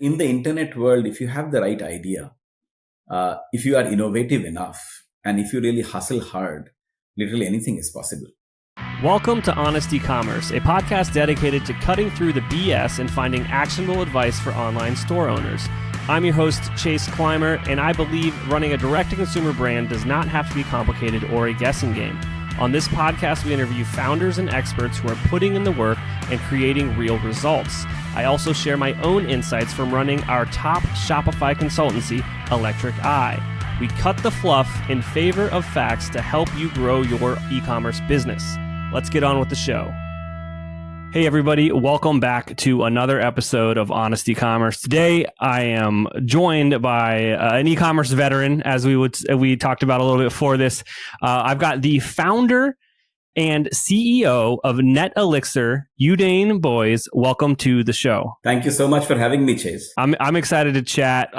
in the internet world, if you have the right idea, if you are innovative enough, and if you really hustle hard, literally anything is possible. Welcome to Honest E-Commerce, a podcast dedicated to cutting through the BS and finding actionable advice for online store owners. I'm your host, Chase Clymer, and I believe running a direct-to-consumer brand does not have to be complicated or a guessing game. On this podcast, we interview founders and experts who are putting in the work and creating real results. I also share my own insights from running our top Shopify consultancy, lxrmarketplace.ai. We cut the fluff in favor of facts to help you grow your e-commerce business. Let's get on with the show. Hey everybody, welcome back to another episode of Honest E-Commerce. Today I am joined by an e-commerce veteran, as we talked about a little bit before this. I've got the founder and CEO of NetElixir, Udayan Bose. Welcome to the show. Thank you so much for having me, Chase. I'm excited to chat.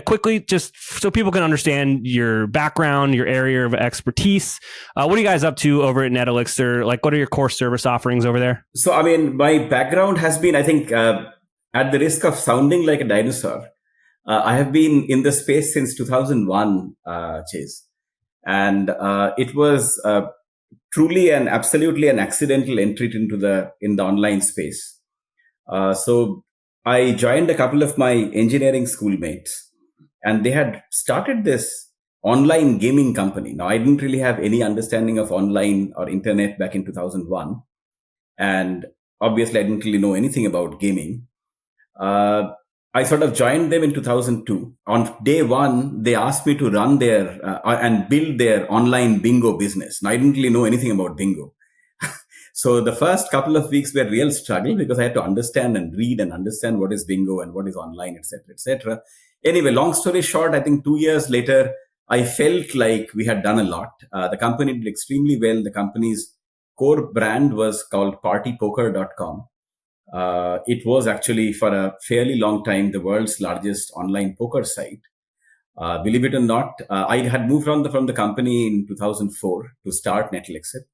Quickly, just so people can understand your background, your area of expertise. What are you guys up to over at NetElixir? Like, what are your core service offerings over there? So, my background has been, at the risk of sounding like a dinosaur, I have been in the space since 2001, Chase. And it was truly and absolutely an accidental entry into the online space. So I joined a couple of my engineering schoolmates, and they had started this online gaming company. Now, I didn't really have any understanding of online or internet back in 2001. And obviously, I didn't really know anything about gaming. I sort of joined them in 2002. On day one, they asked me to run their and build their online bingo business. Now, I didn't really know anything about bingo. So the first couple of weeks were real struggle because I had to understand and read and understand what is bingo and what is online, etc., etc. Anyway, long story short, I think 2 years later, I felt like we had done a lot. The company did extremely well. The company's core brand was called partypoker.com. It was actually for a fairly long time the world's largest online poker site. Believe it or not, I had moved on from the company in 2004 to start NetElixir.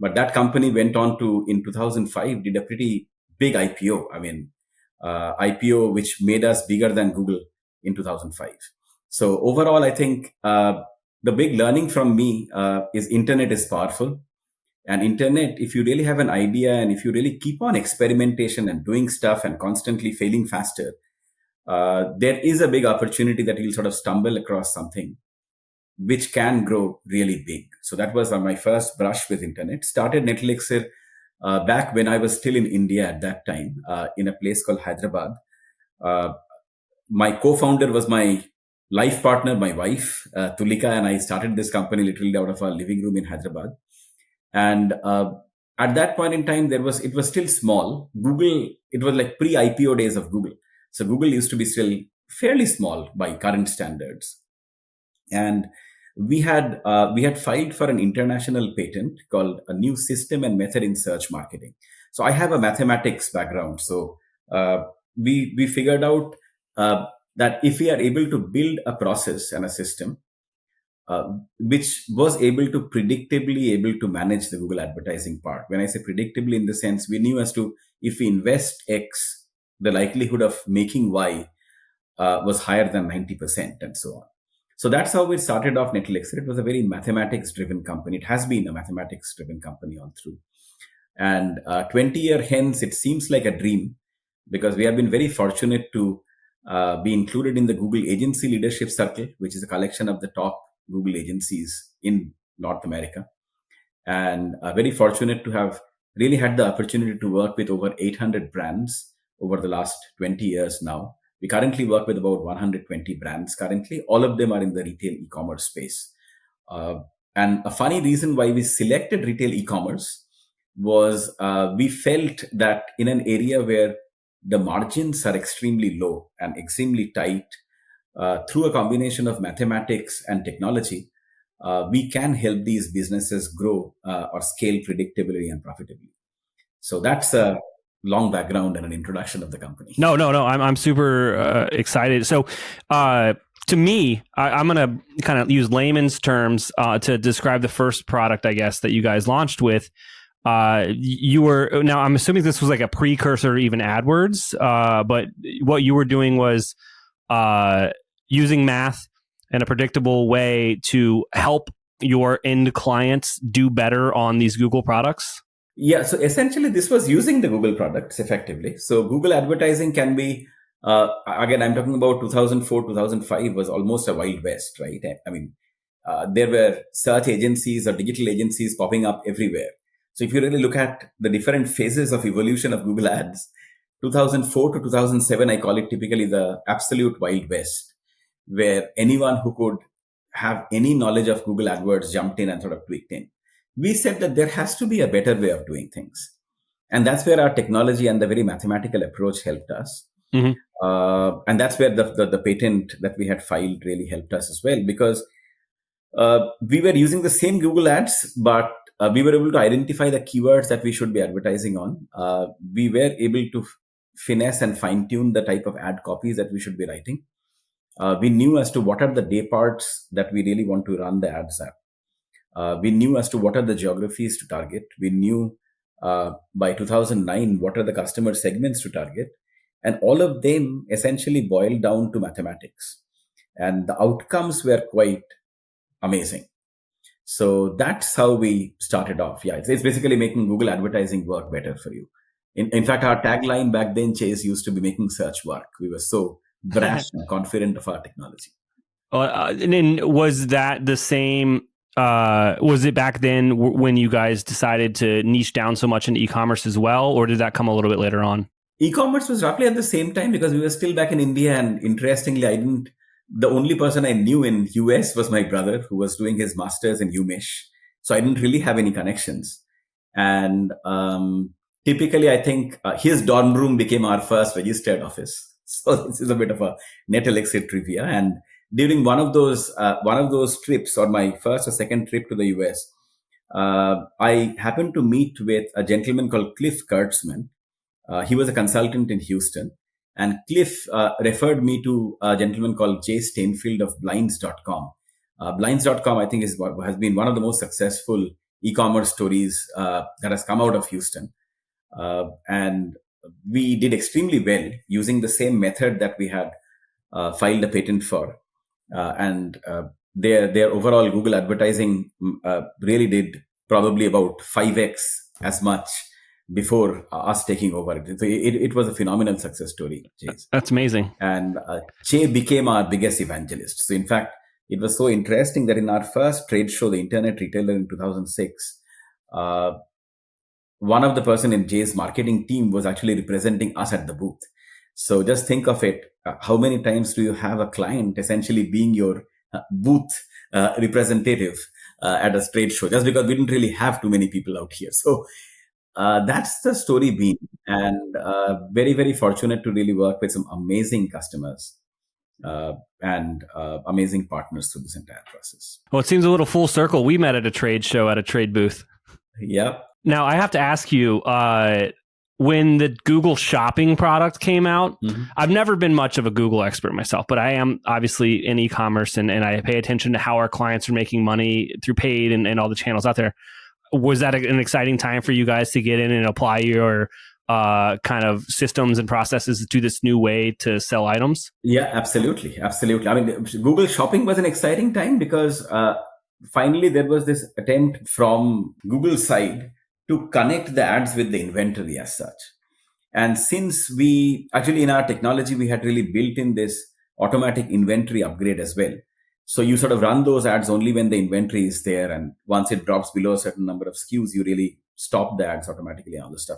But that company went on to, in 2005, did a pretty big IPO. IPO which made us bigger than Google in 2005. So overall, I think the big learning from me is internet is powerful. And internet, if you really have an idea and if you really keep on experimentation and doing stuff and constantly failing faster, there is a big opportunity that you'll sort of stumble across something which can grow really big. So that was my first brush with internet. Started NetElixir back when I was still in India at that time, in a place called Hyderabad. My co-founder was my life partner, my wife, Tulika, and I started this company literally out of our living room in Hyderabad. And at that point in time, it was still small. Google, it was like pre-IPO days of Google. So Google used to be still fairly small by current standards. And we had filed for an international patent called a new system and method in search marketing. So I have a mathematics background. So we figured out that if we are able to build a process and a system which was able to predictably able to manage the Google advertising part. When I say predictably, in the sense we knew as to if we invest X, the likelihood of making Y was higher than 90% and so on. So that's how we started off NetElixir. It was a very mathematics-driven company. It has been a mathematics-driven company all through. And 20 years hence, it seems like a dream because we have been very fortunate to be included in the Google Agency Leadership Circle, which is a collection of the top Google agencies in North America, and very fortunate to have really had the opportunity to work with over 800 brands over the last 20 years now. We currently work with about 120 brands currently. All of them are in the retail e-commerce space. And a funny reason why we selected retail e-commerce was we felt that in an area where the margins are extremely low and extremely tight, through a combination of mathematics and technology, we can help these businesses grow or scale predictably and profitably. So that's a long background and an introduction of the company. No. I'm super excited. So to me, I'm going to kind of use layman's terms to describe the first product, I guess, that you guys launched with. you were, now I'm assuming this was like a precursor to even AdWords, but what you were doing was using math in a predictable way to help your end clients do better on these Google products? Yeah, so essentially this was using the Google products effectively. So Google advertising can be, again, I'm talking about 2004, 2005 was almost a wild west, right? I mean, there were search agencies or digital agencies popping up everywhere. So if you really look at the different phases of evolution of Google Ads, 2004 to 2007, I call it typically the absolute wild west, where anyone who could have any knowledge of Google AdWords jumped in and sort of tweaked in. We said that there has to be a better way of doing things. And that's where our technology and the very mathematical approach helped us. Mm-hmm. And that's where the patent that we had filed really helped us as well, because we were using the same Google Ads, but we were able to identify the keywords that we should be advertising on. We were able to finesse and fine tune the type of ad copies that we should be writing. We knew as to what are the day parts that we really want to run the ads at. We knew as to what are the geographies to target. We knew by 2009 what are the customer segments to target. And all of them essentially boiled down to mathematics. And the outcomes were quite amazing. So that's how we started off. Yeah, it's basically making Google advertising work better for you. In fact, our tagline back then, Chase, used to be making search work. We were so brash and confident of our technology. And then was that the same? Was it back then when you guys decided to niche down so much into e-commerce as well, or did that come a little bit later on? E-commerce was roughly at the same time because we were still back in India, and interestingly, the only person I knew in US was my brother who was doing his master's in UMich. So I didn't really have any connections. And typically, I think his dorm room became our first registered office. So this is a bit of a NetElixir trivia. And during one of those trips, or my first or second trip to the US, I happened to meet with a gentleman called Cliff Kurtzman. He was a consultant in Houston. And Cliff referred me to a gentleman called Jay Stainfield of Blinds.com. Blinds.com, I think, has been one of the most successful e-commerce stories that has come out of Houston. And we did extremely well using the same method that we had filed a patent for. And their overall Google advertising really did probably about 5x as much before us taking over. So it was a phenomenal success story, Jay. That's amazing. And Jay became our biggest evangelist. So in fact, it was so interesting that in our first trade show, the Internet Retailer in 2006, one of the person in Jay's marketing team was actually representing us at the booth. So just think of it. How many times do you have a client essentially being your booth representative at a trade show? Just because we didn't really have too many people out here. So that's the story been, and very, very fortunate to really work with some amazing customers and amazing partners through this entire process. Well, it seems a little full circle. We met at a trade show at a trade booth. Yep. Now, I have to ask you, when the Google Shopping product came out, I've never been much of a Google expert myself, but I am obviously in e-commerce and I pay attention to how our clients are making money through paid and all the channels out there. Was that an exciting time for you guys to get in and apply your kind of systems and processes to this new way to sell items? Yeah, absolutely. Absolutely. I mean, Google Shopping was an exciting time because finally there was this attempt from Google's side to connect the ads with the inventory as such. And since we actually in our technology, we had really built in this automatic inventory upgrade as well. So you sort of run those ads only when the inventory is there. And once it drops below a certain number of SKUs, you really stop the ads automatically and all this stuff.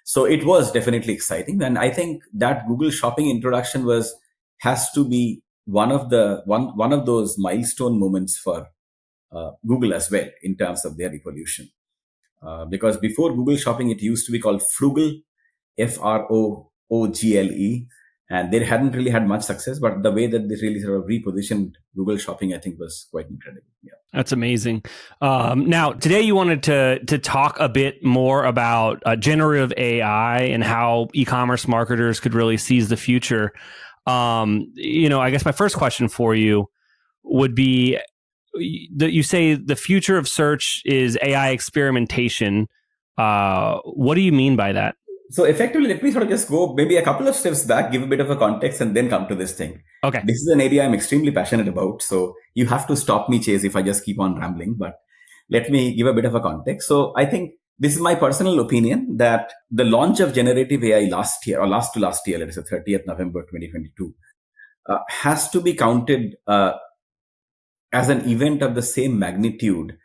So it was definitely exciting. And I think that Google Shopping introduction has to be one of those milestone moments for Google as well in terms of their evolution. Because before Google Shopping, it used to be called Frugal, Froogle, and they hadn't really had much success. But the way that they really sort of repositioned Google Shopping, I think, was quite incredible. Yeah, that's amazing. Now, today you wanted to talk a bit more about generative AI and how e-commerce marketers could really seize the future. I guess my first question for you would be, you say the future of search is AI experimentation. What do you mean by that? So effectively, let me sort of just go maybe a couple of steps back, give a bit of a context, and then come to this thing. Okay. This is an area I'm extremely passionate about. So you have to stop me, Chase, if I just keep on rambling. But let me give a bit of a context. So I think this is my personal opinion that the launch of generative AI last year, or last to last year, let's say 30th November 2022, has to be counted as an event of the same magnitude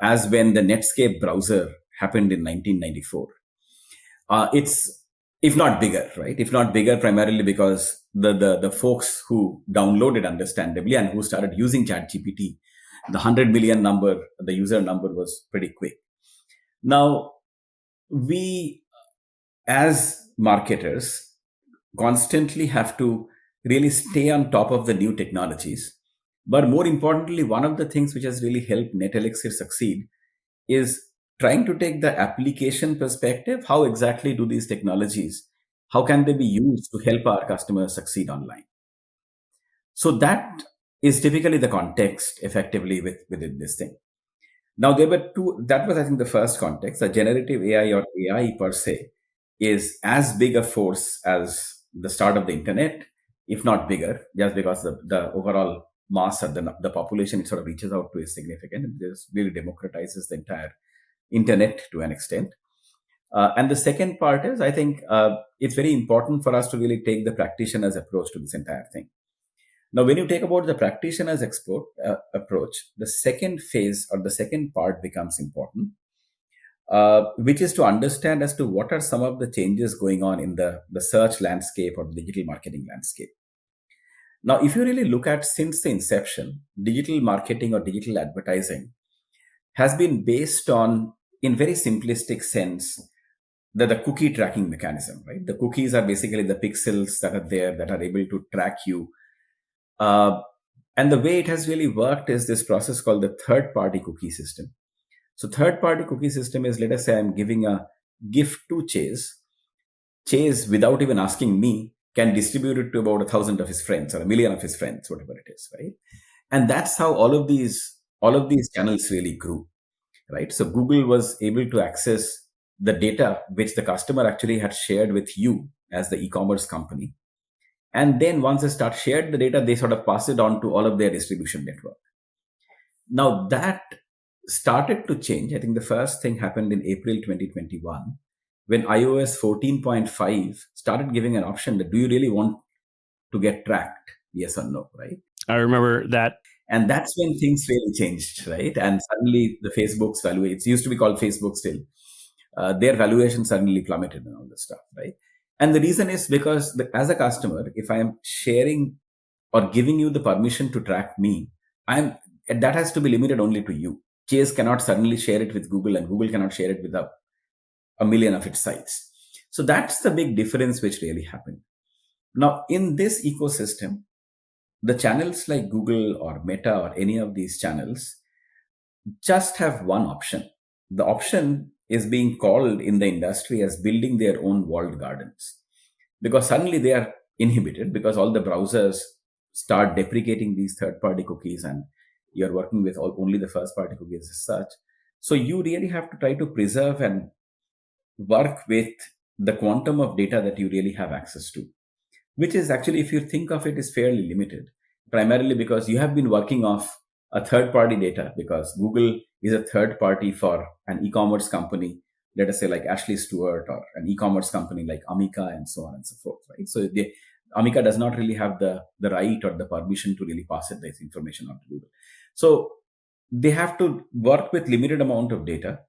as when the Netscape browser happened in 1994. It's, if not bigger, right? If not bigger, primarily because the folks who downloaded, understandably, and who started using ChatGPT, the 100 million number, the user number was pretty quick. Now, we as marketers constantly have to really stay on top of the new technologies. But more importantly, one of the things which has really helped NetElixir succeed is trying to take the application perspective. How exactly do these technologies, how can they be used to help our customers succeed online? So that is typically the context effectively within this thing. Now, there were two, that was, I think, the first context. The generative AI or AI per se is as big a force as the start of the internet, if not bigger, just because the overall mass of the population it sort of reaches out to is significant. It just really democratizes the entire internet to an extent. And the second part is, I think it's very important for us to really take the practitioner's approach to this entire thing. Now, when you take about the practitioner's approach, the second phase or the second part becomes important, which is to understand as to what are some of the changes going on in the search landscape or digital marketing landscape. Now, if you really look at since the inception, digital marketing or digital advertising has been based on, in very simplistic sense, the cookie tracking mechanism, right? The cookies are basically the pixels that are there that are able to track you. And the way it has really worked is this process called the third-party cookie system. So third-party cookie system is, let us say I'm giving a gift to Chase. Chase, without even asking me, can distribute it to about 1,000 of his friends or 1,000,000 of his friends, whatever it is, right? And that's how all of these channels really grew, right? So Google was able to access the data which the customer actually had shared with you as the e-commerce company. And then once they shared the data, they sort of pass it on to all of their distribution network. Now that started to change. I think the first thing happened in April 2021 when iOS 14.5 started giving an option that do you really want to get tracked? Yes or no, right? I remember that. And that's when things really changed, right? And suddenly the Facebook's valuation, it used to be called Facebook still, their valuation suddenly plummeted and all this stuff, right? And the reason is because as a customer, if I am sharing or giving you the permission to track me, that has to be limited only to you. Chase cannot suddenly share it with Google, and Google cannot share it with a million of its sites. So that's the big difference which really happened. Now, in this ecosystem, the channels like Google or Meta or any of these channels just have one option. The option is being called in the industry as building their own walled gardens, because suddenly they are inhibited because all the browsers start deprecating these third-party cookies and you're working with only the first-party cookies as such. So you really have to try to preserve and work with the quantum of data that you really have access to, which is actually, if you think of it, is fairly limited, primarily because you have been working off a third-party data, because Google is a third party for an e-commerce company, let us say like Ashley Stewart, or an e-commerce company like Amica, and so on and so forth, right? So Amica does not really have the right or the permission to really pass it this information on to Google. So they have to work with limited amount of data.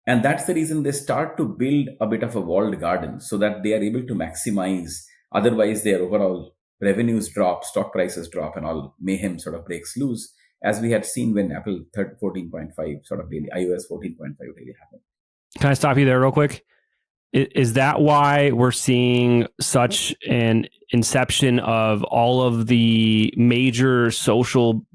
And that's the reason they start to build a bit of a walled garden so that they are able to maximize. Otherwise, their overall revenues drop, stock prices drop, and all mayhem sort of breaks loose, as we had seen when Apple 14.5 sort of really, iOS 14.5 really happened. Can I stop you there real quick? Is that why we're seeing such an inception of all of the major social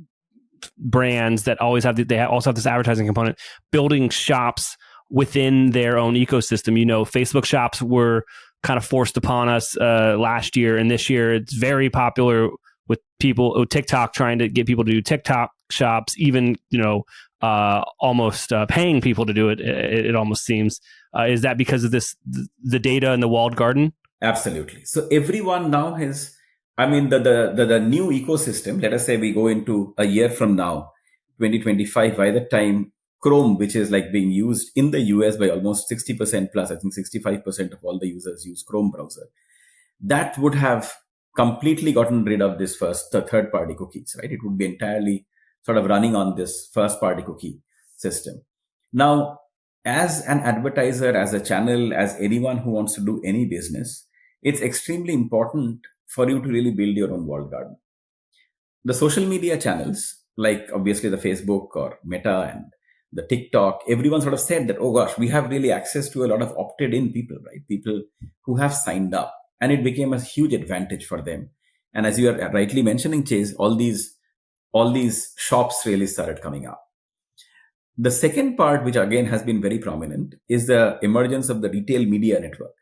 brands that always have, they also have this advertising component, building shops within their own ecosystem? You know, Facebook shops were kind of forced upon us last year, and this year it's very popular with people, TikTok trying to get people to do TikTok shops. Even, you know, almost paying people to do it. It almost seems. Is that because of the data and the walled garden? Absolutely. So everyone now has, I mean, the new ecosystem, let us say we go into a year from now, 2025, by the time Chrome, which is like being used in the US by almost 60% plus, I think 65% of all the users use Chrome browser. That would have completely gotten rid of the third party cookies, right? It would be entirely sort of running on this first party cookie system. Now, as an advertiser, as a channel, as anyone who wants to do any business, it's extremely important for you to really build your own walled garden. The social media channels, like obviously the Facebook or Meta and the TikTok, everyone sort of said that, oh gosh, we have really access to a lot of opted in people, right? People who have signed up. And it became a huge advantage for them. And as you are rightly mentioning, Chase, all these shops really started coming up. The second part, which again has been very prominent, is the emergence of the retail media network.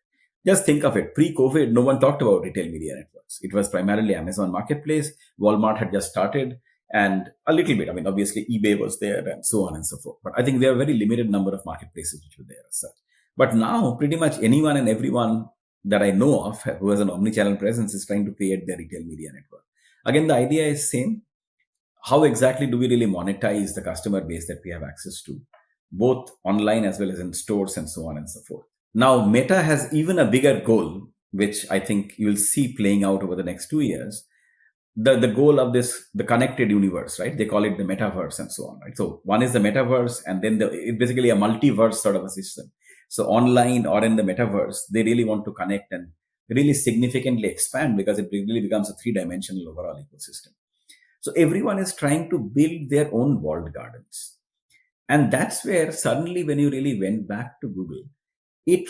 Just think of it. Pre-COVID, no one talked about retail media networks. It was primarily Amazon Marketplace. Walmart had just started, and a little bit. I mean, obviously eBay was there and so on and so forth. But I think there are a very limited number of marketplaces which were there as such. But now pretty much anyone and everyone that I know of who has an omnichannel presence is trying to create their retail media network. Again, the idea is same. How exactly do we really monetize the customer base that we have access to, both online as well as in stores and so on and so forth? Now, Meta has even a bigger goal, which I think you'll see playing out over the next 2 years. The goal of the connected universe, right? They call it the metaverse and so on, right? So one is the metaverse, and then it's basically a multiverse sort of a system. So online or in the metaverse, they really want to connect and really significantly expand, because it really becomes a three-dimensional overall ecosystem. So everyone is trying to build their own walled gardens. And that's where suddenly, when you really went back to Google, it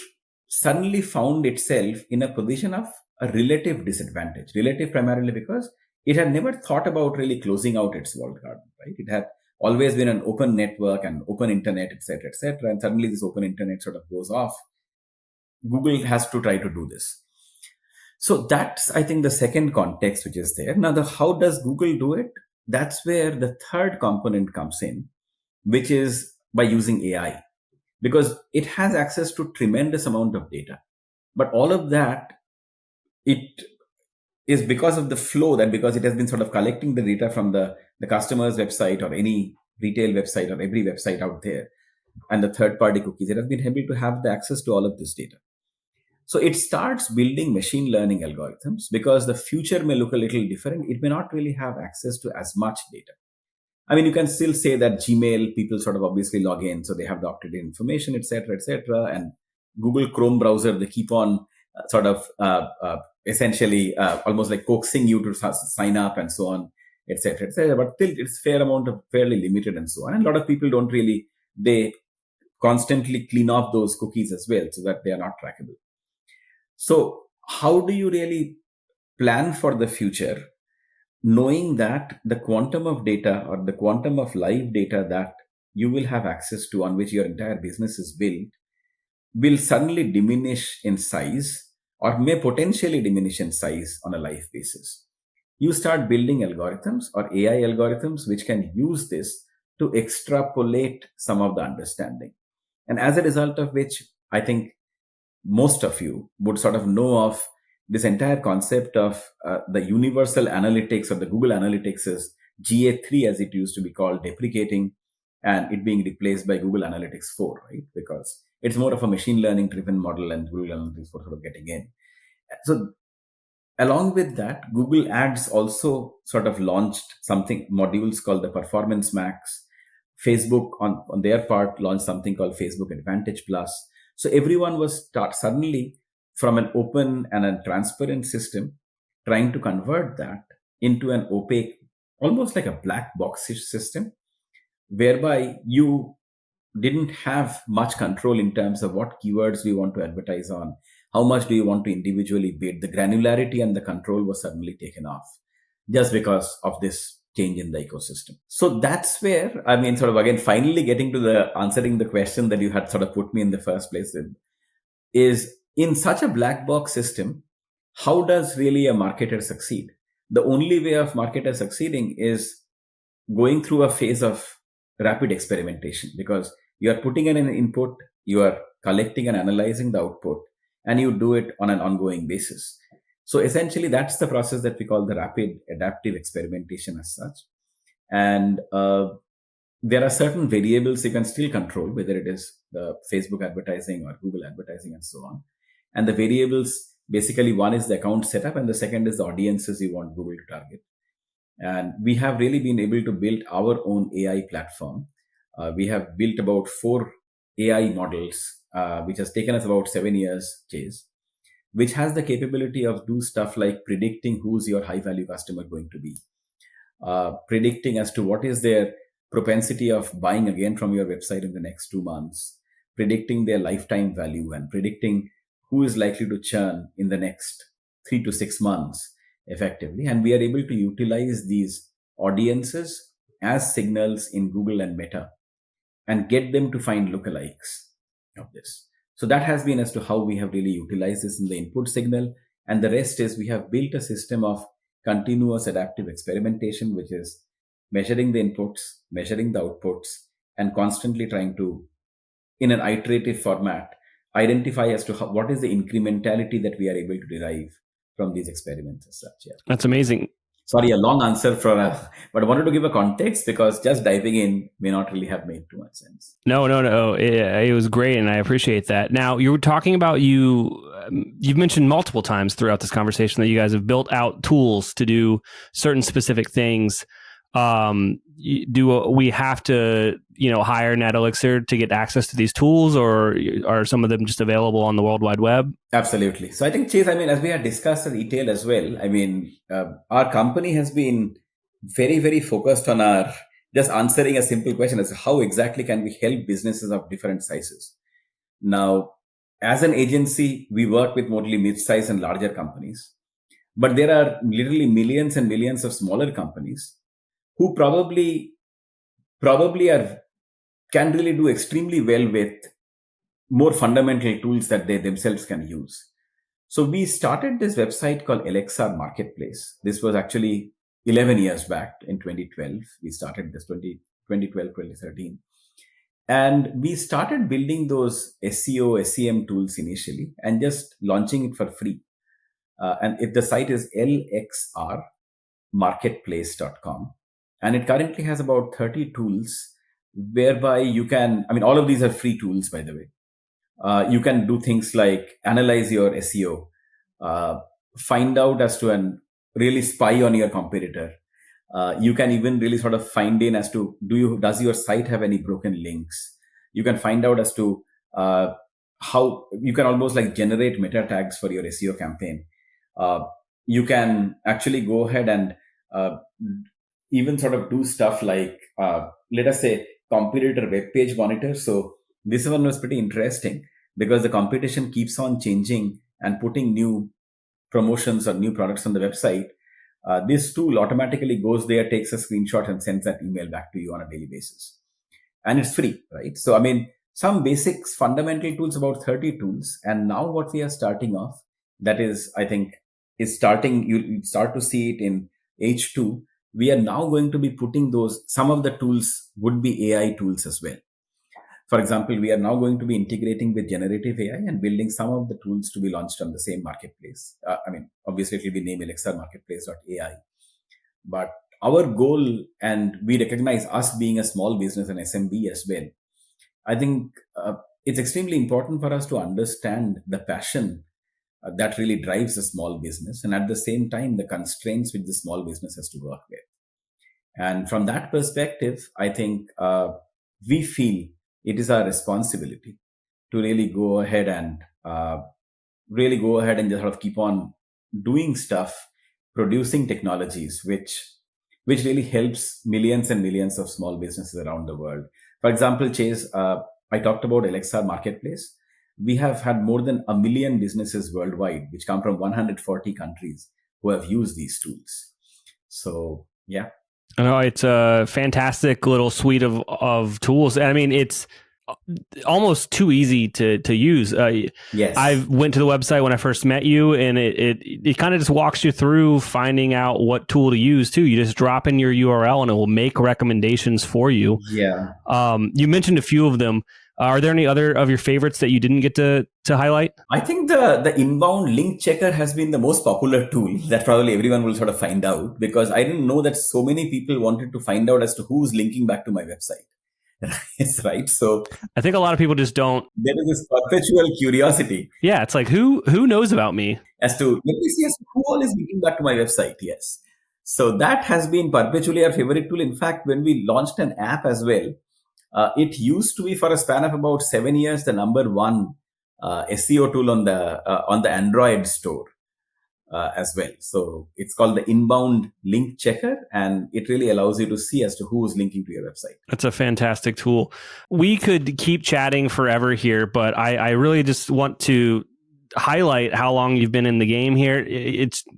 suddenly found itself in a position of a relative disadvantage. Relative primarily because it had never thought about really closing out its walled garden, right? It had always been an open network and open internet, etc., etc. And suddenly this open internet sort of goes off. Google has to try to do this. So that's, I think, the second context which is there. Now, how does Google do it? That's where the third component comes in, which is by using AI, because it has access to tremendous amount of data. But all of that, it is because of the flow, that because it has been sort of collecting the data from the customer's website or any retail website or every website out there, and the third party cookies, it has been able to have the access to all of this data. So it starts building machine learning algorithms, because the future may look a little different. It may not really have access to as much data. I mean, you can still say that Gmail, people sort of obviously log in, so they have the opted-in information, etc., etc. And Google Chrome browser, they keep on essentially almost like coaxing you to sign up and so on, etc., etc. But still, it's fair amount of fairly limited and so on. And a lot of people don't really, they constantly clean off those cookies as well, so that they are not trackable. So how do you really plan for the future, knowing that the quantum of data or the quantum of live data that you will have access to, on which your entire business is built, will suddenly diminish in size, or may potentially diminish in size on a live basis? You start building algorithms or AI algorithms which can use this to extrapolate some of the understanding. And as a result of which, I think most of you would sort of know of this entire concept of the universal analytics, or the Google Analytics is GA3, as it used to be called, deprecating, and it being replaced by Google Analytics 4, right? Because it's more of a machine learning driven model, and Google Analytics 4 sort of getting in. So along with that, Google Ads also sort of launched something, modules called the Performance Max. Facebook on their part launched something called Facebook Advantage Plus. So everyone was suddenly, from an open and a transparent system, trying to convert that into an opaque, almost like a black box system, whereby you didn't have much control in terms of what keywords do you want to advertise on, how much do you want to individually bid. The granularity and the control was suddenly taken off, just because of this change in the ecosystem. So that's where, I mean, sort of again, finally getting to the answering the question that you had sort of put me in the first place in, is in such a black box system, how does really a marketer succeed? The only way of marketer succeeding is going through a phase of rapid experimentation, because you are putting in an input, you are collecting and analyzing the output, and you do it on an ongoing basis. So essentially, that's the process that we call the rapid adaptive experimentation as such. And there are certain variables you can still control, whether it is the Facebook advertising or Google advertising and so on. And the variables, basically, one is the account setup, and the second is the audiences you want Google to target. And we have really been able to build our own AI platform. We have built about 4 AI models, which has taken us about 7 years, Chase, which has the capability of do stuff like predicting who's your high value customer going to be, predicting as to what is their propensity of buying again from your website in the next 2 months, predicting their lifetime value, and predicting who is likely to churn in the next 3 to 6 months effectively. And we are able to utilize these audiences as signals in Google and Meta and get them to find lookalikes of this. So that has been as to how we have really utilized this in the input signal. And the rest is we have built a system of continuous adaptive experimentation, which is measuring the inputs, measuring the outputs, and constantly trying to, in an iterative format, identify as to what is the incrementality that we are able to derive from these experiments as such. Yeah. That's amazing. Sorry, a long answer but I wanted to give a context because just diving in may not really have made too much sense. No. It was great, and I appreciate that. Now, you were talking about you've mentioned multiple times throughout this conversation that you guys have built out tools to do certain specific things. Do we have to, hire NetElixir to get access to these tools, or are some of them just available on the World Wide Web? Absolutely. So I think, Chase, as we had discussed in detail as well, our company has been very, very focused on just answering a simple question as to how exactly can we help businesses of different sizes. Now, as an agency, we work with mostly mid-size and larger companies, but there are literally millions and millions of smaller companies who probably can really do extremely well with more fundamental tools that they themselves can use. So we started this website called LXR Marketplace. This was actually 11 years back in 2012. We started this 2012, 2013. And we started building those SEO, SEM tools initially and just launching it for free. And the site is lxrmarketplace.com. And it currently has about 30 tools whereby you can, all of these are free tools, by the way. You can do things like analyze your SEO, find out as to and really spy on your competitor. You can even really sort of find in as to does your site have any broken links? You can find out as to how you can almost like generate meta tags for your SEO campaign. You can actually go ahead and even sort of do stuff like, let us say, competitor web page monitor. So this one was pretty interesting because the competition keeps on changing and putting new promotions or new products on the website. This tool automatically goes there, takes a screenshot and sends that email back to you on a daily basis. And it's free, right? So, some basics, fundamental tools, about 30 tools. And now what we are starting off, that is, I think, is starting, you start to see it in H2. We are now going to be putting some of the tools would be AI tools as well. For example, we are now going to be integrating with generative AI and building some of the tools to be launched on the same marketplace. Obviously, it will be named lxrmarketplace.ai. But our goal, and we recognize us being a small business and SMB as well, I think it's extremely important for us to understand the passion that really drives a small business, and at the same time, the constraints which the small business has to work with. And from that perspective, I think we feel it is our responsibility to really go ahead and just sort of keep on doing stuff, producing technologies which really helps millions and millions of small businesses around the world. For example, Chase, I talked about LXR Marketplace. We have had more than 1 million businesses worldwide, which come from 140 countries, who have used these tools. So, yeah. I know it's a fantastic little suite of tools. It's almost too easy to use. Yes. I went to the website when I first met you, and it kind of just walks you through finding out what tool to use too. You just drop in your URL and it will make recommendations for you. Yeah. You mentioned a few of them. Are there any other of your favorites that you didn't get to highlight? I think the inbound link checker has been the most popular tool that probably everyone will sort of find out, because I didn't know that so many people wanted to find out as to who's linking back to my website. It's right. So I think a lot of people just don't. there is this perpetual curiosity. Yeah, it's like who knows about me? As to, let me see as to who all is linking back to my website. Yes. So that has been perpetually our favorite tool. In fact, when we launched an app as well, it used to be for a span of about 7 years the number one SEO tool on the Android store as well. So it's called the inbound link checker, and it really allows you to see as to who is linking to your website. That's a fantastic tool. We could keep chatting forever here, but I really just want to highlight how long you've been in the game here.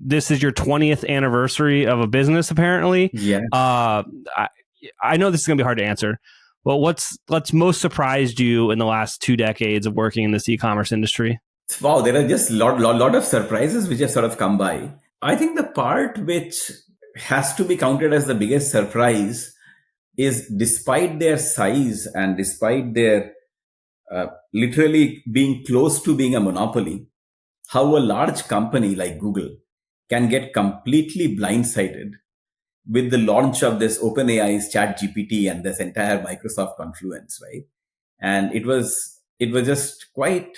This is your 20th anniversary of a business, apparently. Yeah. I know this is going to be hard to answer, but what's most surprised you in the last 2 decades of working in this e-commerce industry? Wow, there are just lot of surprises which have sort of come by. I think the part which has to be counted as the biggest surprise is, despite their size and despite their literally being close to being a monopoly, how a large company like Google can get completely blindsided with the launch of this OpenAI's ChatGPT and this entire Microsoft confluence, right? And it was just quite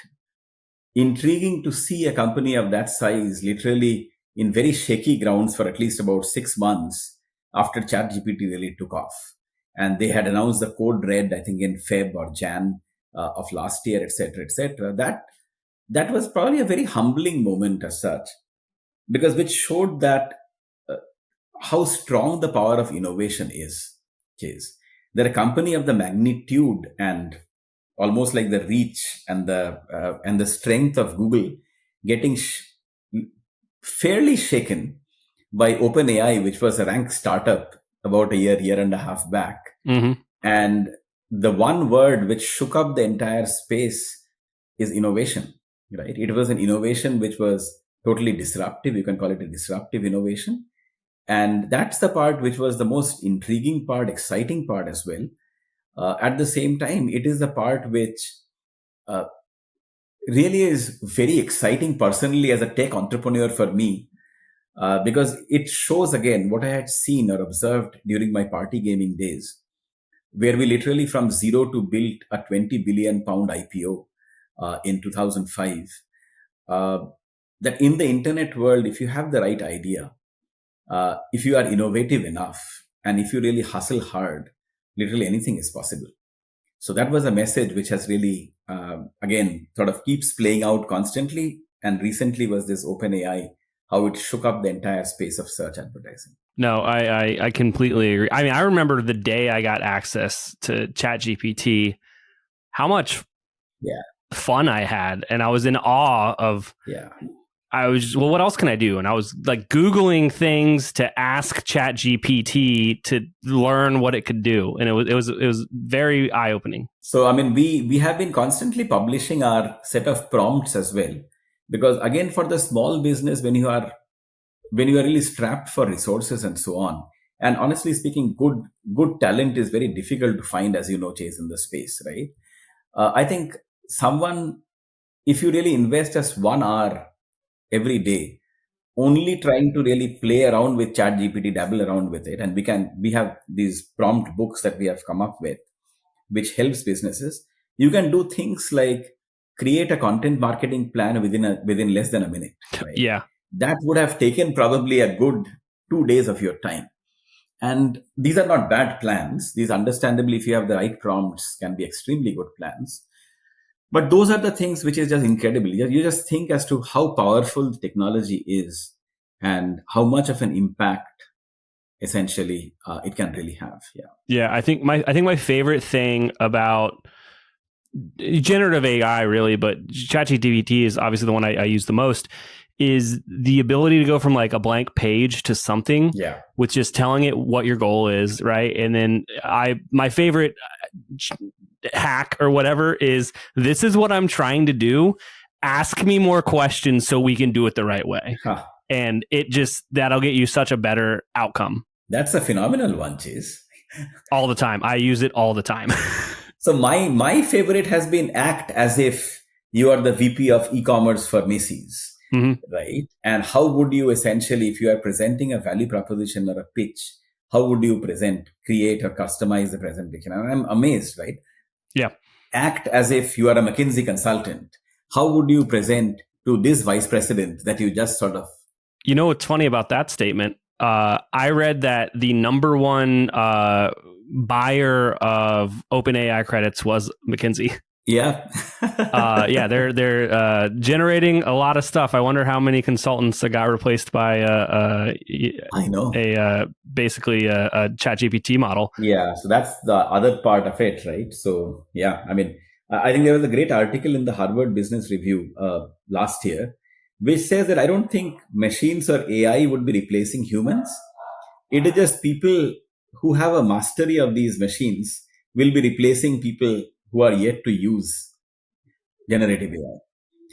intriguing to see a company of that size literally in very shaky grounds for at least about 6 months after ChatGPT really took off. And they had announced the code red, I think, in Feb or Jan of last year, etc., etc. That was probably a very humbling moment as such, because which showed that how strong the power of innovation is. That a company of the magnitude and almost like the reach and the strength of Google getting fairly shaken by OpenAI, which was a ranked startup about a year and a half back. Mm-hmm. And the one word which shook up the entire space is innovation, right? It was an innovation which was totally disruptive. You can call it a disruptive innovation. And that's the part which was the most intriguing part, exciting part as well. At the same time, it is the part which really is very exciting personally as a tech entrepreneur for me, because it shows again what I had seen or observed during my party gaming days, where we literally from zero to built a 20 billion pound IPO in 2005. That in the internet world, if you have the right idea, if you are innovative enough, and if you really hustle hard, literally anything is possible. So that was a message which has really, again, sort of keeps playing out constantly. And recently was this OpenAI, how it shook up the entire space of search advertising. No, I completely agree. I mean, I remember the day I got access to ChatGPT, how much fun I had. And I was in awe of... I was, well, what else can I do? And I was like Googling things to ask ChatGPT to learn what it could do. And it was very eye-opening. So, I mean, we have been constantly publishing our set of prompts as well, because again, for the small business, when you are really strapped for resources and so on, and honestly speaking, good talent is very difficult to find, as you know, Chase, in the space, right? I think if you really invest just 1 hour every day, only trying to really play around with ChatGPT, dabble around with it. And we have these prompt books that we have come up with, which helps businesses. You can do things like create a content marketing plan within less than a minute. Right? Yeah. That would have taken probably a good 2 days of your time. And these are not bad plans. These, understandably, if you have the right prompts, can be extremely good plans. But those are the things which is just incredible. You just think as to how powerful the technology is and how much of an impact, essentially, it can really have. Yeah. I think my favorite thing about generative AI, really, but ChatGPT is obviously the one I use the most, is the ability to go from like a blank page to something with just telling it what your goal is, right? And then my favorite hack or whatever is, this is what I'm trying to do. Ask me more questions so we can do it the right way. Huh. And that'll get you such a better outcome. That's a phenomenal one, Chase. All the time. I use it all the time. So my favorite has been act as if you are the VP of e-commerce for Macy's, right? And how would you essentially, if you are presenting a value proposition or a pitch, how would you create or customize the presentation? And I'm amazed, right? Yeah. Act as if you are a McKinsey consultant. How would you present to this vice president that you just sort of... You know what's funny about that statement? I read that the number one buyer of OpenAI credits was McKinsey. Yeah. They're generating a lot of stuff. I wonder how many consultants that got replaced by basically a ChatGPT model. Yeah, so that's the other part of it, right? So yeah, I mean, I think there was a great article in the Harvard Business Review last year, which says that I don't think machines or AI would be replacing humans. It is just people who have a mastery of these machines will be replacing people who are yet to use generative AI.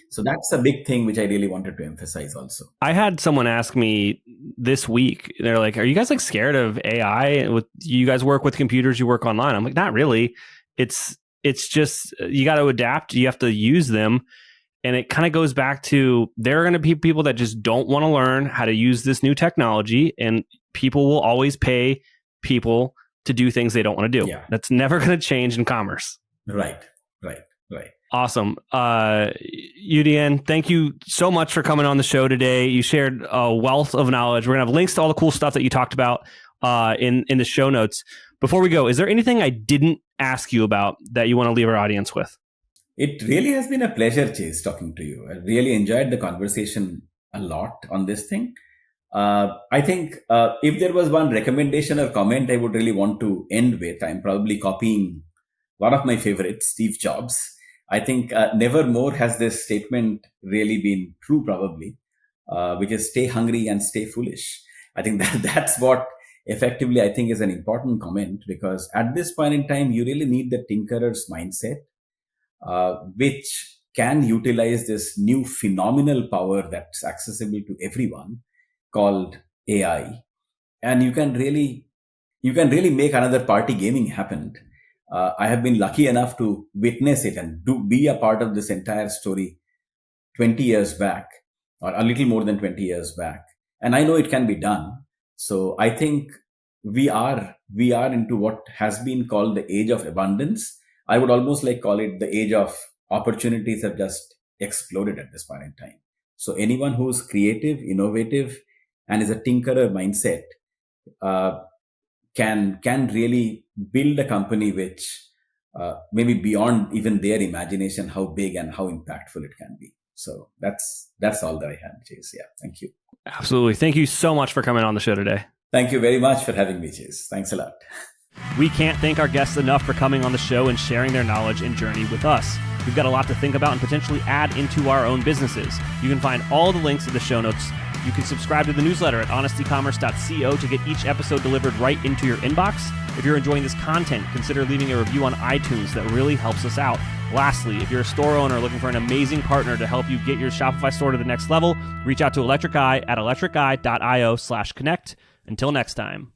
So that's a big thing which I really wanted to emphasize also. I had someone ask me this week, they're like, are you guys like scared of AI? You guys work with computers, you work online. I'm like, not really. It's just, you got to adapt. You have to use them. And it kind of goes back to, there are going to be people that just don't want to learn how to use this new technology, and people will always pay people to do things they don't want to do. Yeah. That's never going to change in commerce. Right. Awesome. Udayan, thank you so much for coming on the show today. You shared a wealth of knowledge. We're going to have links to all the cool stuff that you talked about in the show notes. Before we go, is there anything I didn't ask you about that you want to leave our audience with? It really has been a pleasure, Chase, talking to you. I really enjoyed the conversation a lot on this thing. I think if there was one recommendation or comment I would really want to end with, I'm probably copying one of my favorites, Steve Jobs. I think never more has this statement really been true, probably, which is stay hungry and stay foolish. I think that's what effectively I think is an important comment, because at this point in time, you really need the tinkerer's mindset, which can utilize this new phenomenal power that's accessible to everyone called AI. And you can really make another party gaming happen. I have been lucky enough to witness it and be a part of this entire story 20 years back, or a little more than 20 years back. And I know it can be done. So I think we are into what has been called the age of abundance. I would almost like call it the age of opportunities have just exploded at this point in time. So anyone who's creative, innovative, and is a tinkerer mindset can really build a company which maybe beyond even their imagination, how big and how impactful it can be. So that's all that I had, Chase. Yeah, thank you. Absolutely. Thank you so much for coming on the show today. Thank you very much for having me, Chase. Thanks a lot. We can't thank our guests enough for coming on the show and sharing their knowledge and journey with us. We've got a lot to think about and potentially add into our own businesses. You can find all the links in the show notes. You can subscribe to the newsletter at honestycommerce.co to get each episode delivered right into your inbox. If you're enjoying this content, consider leaving a review on iTunes. That really helps us out. Lastly, if you're a store owner looking for an amazing partner to help you get your Shopify store to the next level, reach out to Electric Eye at electriceye.io/connect. Until next time.